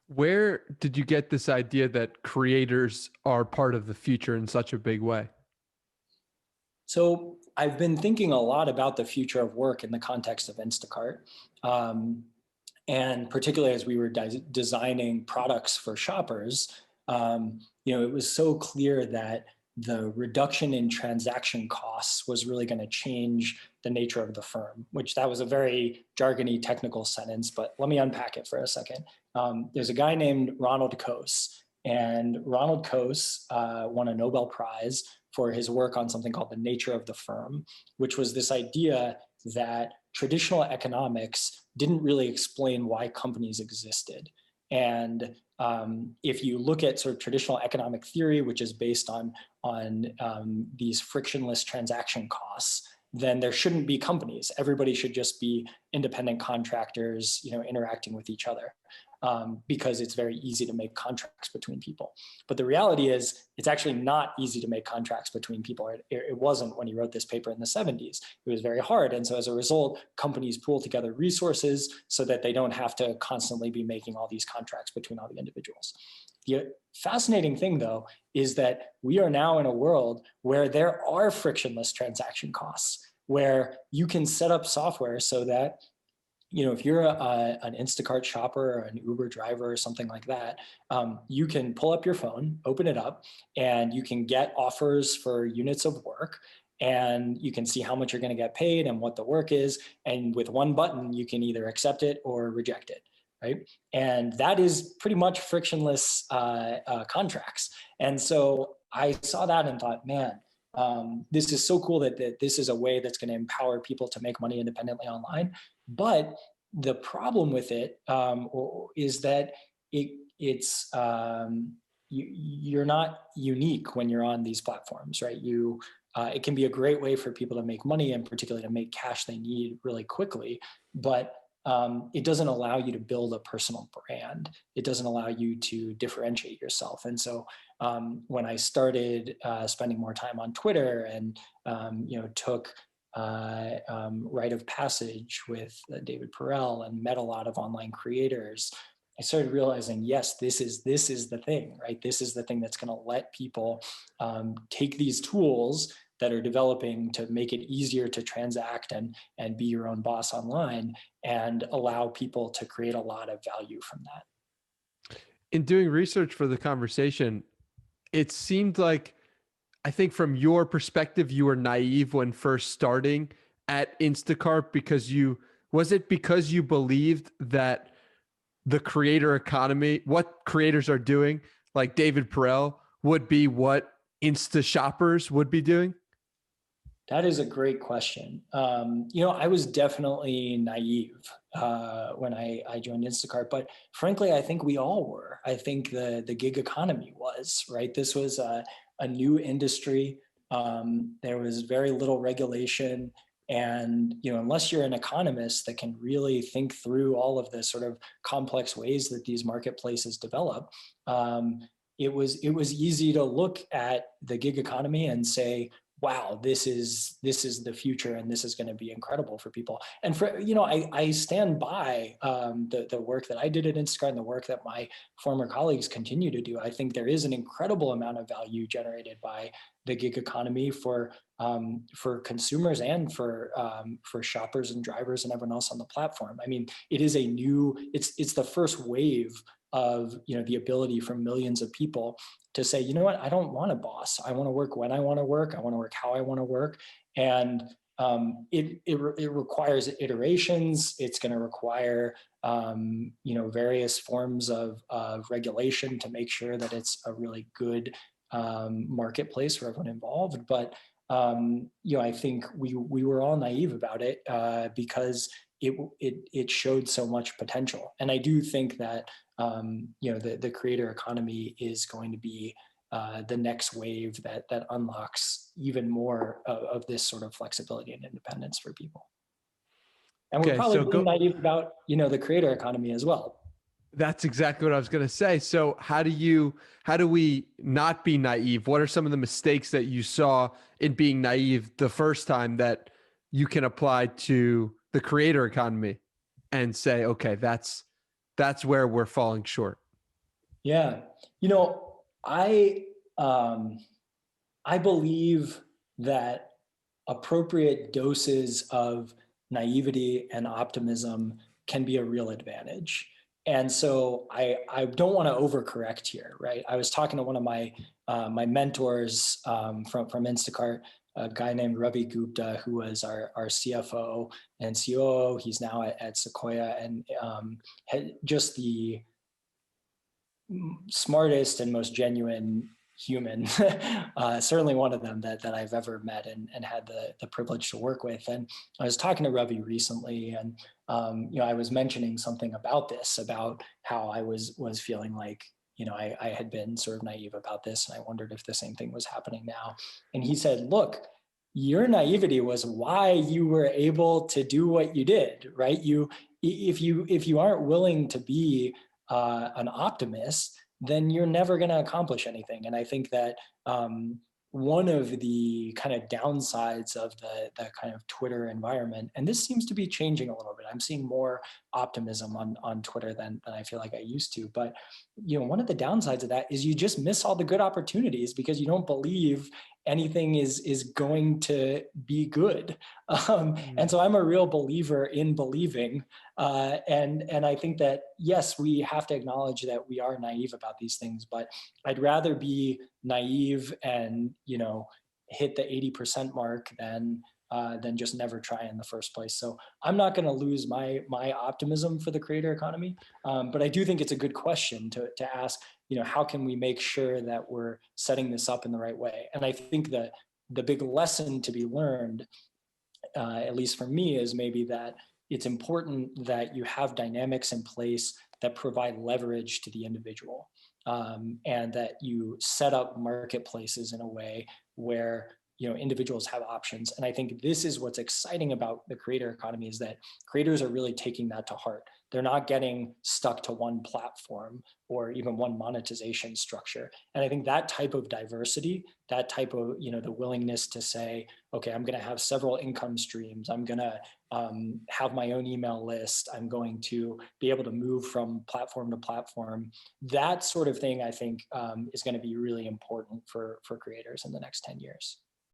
Where did you get this idea that creators are part of the future in such a big way? So I've been thinking a lot about the future of work in the context of Instacart. Um, and particularly as we were designing products for shoppers, it was so clear that the reduction in transaction costs was really going to change the nature of the firm, which that was a very jargony technical sentence, but let me unpack it for a second. There's a guy named Ronald Coase, and Ronald Coase won a Nobel Prize for his work on something called the nature of the firm, which was this idea that traditional economics didn't really explain why companies existed. And if you look at sort of traditional economic theory, which is based on these frictionless transaction costs, then there shouldn't be companies. Everybody should just be independent contractors, interacting with each other, because it's very easy to make contracts between people. But the reality is, it's actually not easy to make contracts between people. It wasn't when he wrote this paper in the 70s. It was very hard. And so as a result, companies pool together resources so that they don't have to constantly be making all these contracts between all the individuals. The fascinating thing, though, is that we are now in a world where there are frictionless transaction costs, where you can set up software so that if you're an Instacart shopper or an Uber driver or something like that, you can pull up your phone, open it up, and you can get offers for units of work, and you can see how much you're going to get paid and what the work is. And with one button, you can either accept it or reject it, right? And that is pretty much frictionless contracts. And so I saw that and thought, man, this is so cool that this is a way that's going to empower people to make money independently online. But the problem with it is that you're not unique when you're on these platforms, right? It can be a great way for people to make money, and particularly to make cash they need really quickly. But it doesn't allow you to build a personal brand. It doesn't allow you to differentiate yourself. And so when I started spending more time on Twitter and took rite of passage with David Perel and met a lot of online creators, I started realizing, yes, this is the thing, right? This is the thing that's going to let people take these tools that are developing to make it easier to transact and be your own boss online, and allow people to create a lot of value from that. In doing research for the conversation, it seemed like, I think from your perspective, you were naive when first starting at Instacart was it because you believed that the creator economy, what creators are doing, like David Perel, would be what Insta shoppers would be doing? That is a great question. I was definitely naive when I joined Instacart, but frankly, I think we all were. I think the gig economy was, right? This was a new industry. There was very little regulation. And, unless you're an economist that can really think through all of the sort of complex ways that these marketplaces develop, it was easy to look at the gig economy and say, wow, this is the future, and this is going to be incredible for people. And I stand by the work that I did at Instacart and the work that my former colleagues continue to do. I think there is an incredible amount of value generated by the gig economy for consumers and for shoppers and drivers and everyone else on the platform. I mean, it's the first wave of the ability for millions of people to say, you know what, I don't want a boss. I want to work when I want to work. I want to work how I want to work. And it requires iterations. It's going to require various forms of regulation to make sure that it's a really good marketplace for everyone involved. But I think we were all naive about it because it showed so much potential. And I do think that the creator economy is going to be the next wave that unlocks even more of this sort of flexibility and independence for people. And we're probably being naive about the creator economy as well. That's exactly what I was going to say. So how do we not be naive? What are some of the mistakes that you saw in being naive the first time that you can apply to the creator economy and say, okay, that's where we're falling short? Yeah. You know, um, I believe that appropriate doses of naivety and optimism can be a real advantage. And so I don't want to overcorrect here, right? I was talking to one of my mentors from Instacart, a guy named Ravi Gupta, who was our CFO and COO. He's now at Sequoia, and had just the smartest and most genuine human, certainly one of them that I've ever met and had the privilege to work with. And I was talking to Ravi recently, and I was mentioning something about this, about how I was feeling like, I had been sort of naive about this, and I wondered if the same thing was happening now. And he said, look, your naivety was why you were able to do what you did, right? If you aren't willing to be an optimist, then you're never going to accomplish anything. And I think that one of the kind of downsides of the kind of Twitter environment, and this seems to be changing a little bit. I'm seeing more optimism on Twitter than I feel like I used to. But one of the downsides of that is you just miss all the good opportunities because you don't believe anything is going to be good. And so I'm a real believer in believing. And I think that, yes, we have to acknowledge that we are naive about these things, but I'd rather be naive and, hit the 80% mark than just never try in the first place. So I'm not going to lose my optimism for the creator economy. But I do think it's a good question to ask, how can we make sure that we're setting this up in the right way? And I think that the big lesson to be learned, at least for me, is maybe that it's important that you have dynamics in place that provide leverage to the individual, and that you set up marketplaces in a way where individuals have options. And I think this is what's exciting about the creator economy, is that creators are really taking that to heart. They're not getting stuck to one platform or even one monetization structure. And I think that type of diversity, that type of, the willingness to say, okay, I'm going to have several income streams. I'm going to have my own email list. I'm going to be able to move from platform to platform. That sort of thing, I think, is going to be really important for creators in the next 10 years.